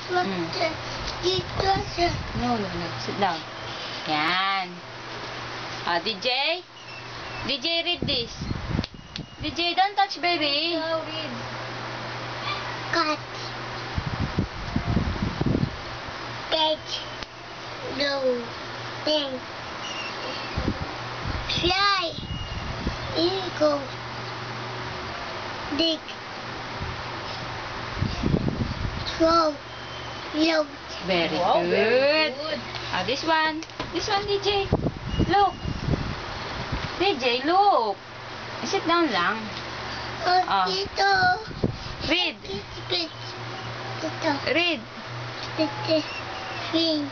Mm. No. Sit down. Yan. DJ? DJ, read this. DJ, don't touch baby. No, read. Cat. Cat. No. Thing. Fly. Eagle. Dig. Throw. Load. Very Wow, good. very good. This one. This one, DJ. Look. DJ, look. Sit down lang. Ah. Dito. Read. Dito. Read. Dito. Green.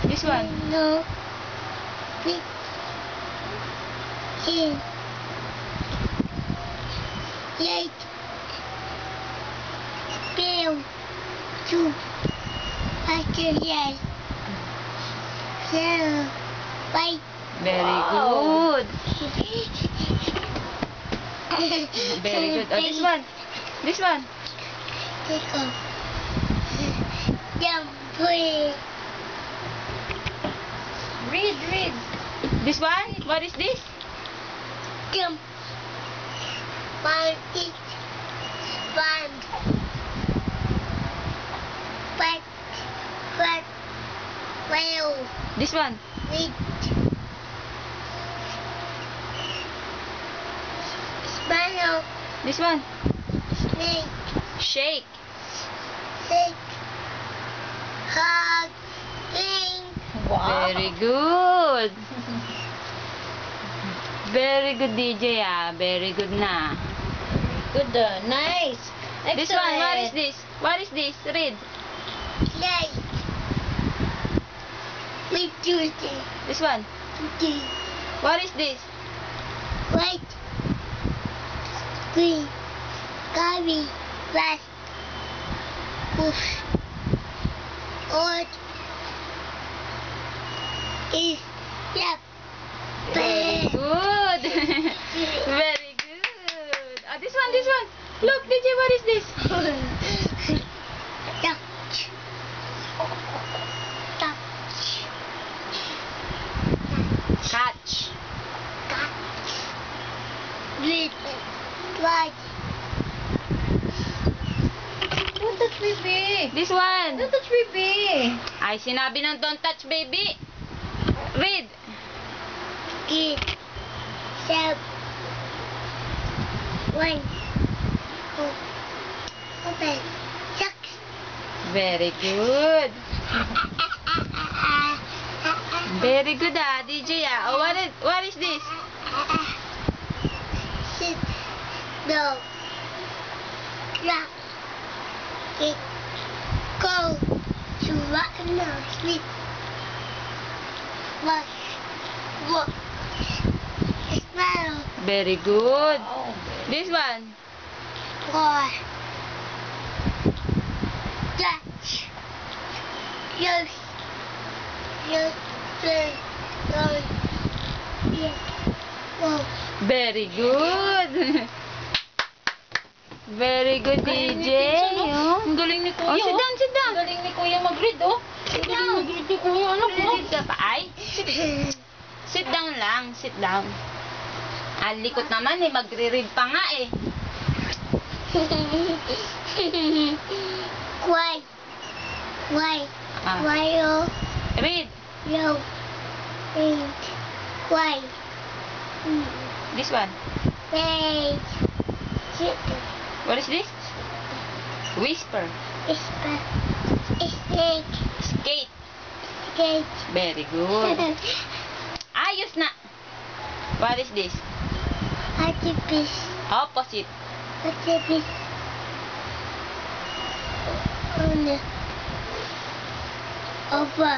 This one. No. Big. King. Light. Bill. Two. After yes. Yellow. White. Very Wow. good. Very good. This one. This one. Tickle. Jump. Play. Read. This one. What is this? Jump. One. Eat. One. But. Well. This one. Read. Smile. This one. Snake. Shake. Sick. Hug. Ring. Wow. Very good. Very good, DJ. Very good na. Good. Nice. Excellent. This one. What is this? What is this? Read. Play. We Tuesday. This one. Tuesday. What is this? White. Green. Curry. Black. Push. Old. Is. Yep. Very good. Very good. This one. This one. Look, DJ. What is this? Touch. Touch. Catch. Catch. Red. White. Don't touch baby. This one. Don't touch baby. Ay, sinabi ng don't touch, baby. Read. Eight. Seven. One. Four. Open. Six. Very good. Very good, DJ. Oh, what is this? Six. No. Rock. It. Go. To rock and sleep. Wash. Walk. Smile. Very good. Wow. This one. Four. Touch. Yes. Yes. Yes. Yes. Yes. Oh. Very good. Very good, DJ. Oh. Ang galing ni Kuya. Oh, sit down, sit down. Ang galing ni Kuya mag-read, oh. Ang galing mag-read ni Kuya. Ano po? Read ka pa. Ay, sit down lang. Sit down. Likot naman eh. Magre-read pa nga eh. Why? Why? Ah. Why? Oh. Read. No. Wait. Why? This one. Wait. Sit. What is this? Whisper. Whisper. Snake. Skate. Skate. Very good. Ayos na. What is this? Octopus. Opposite. Octopus. On the over.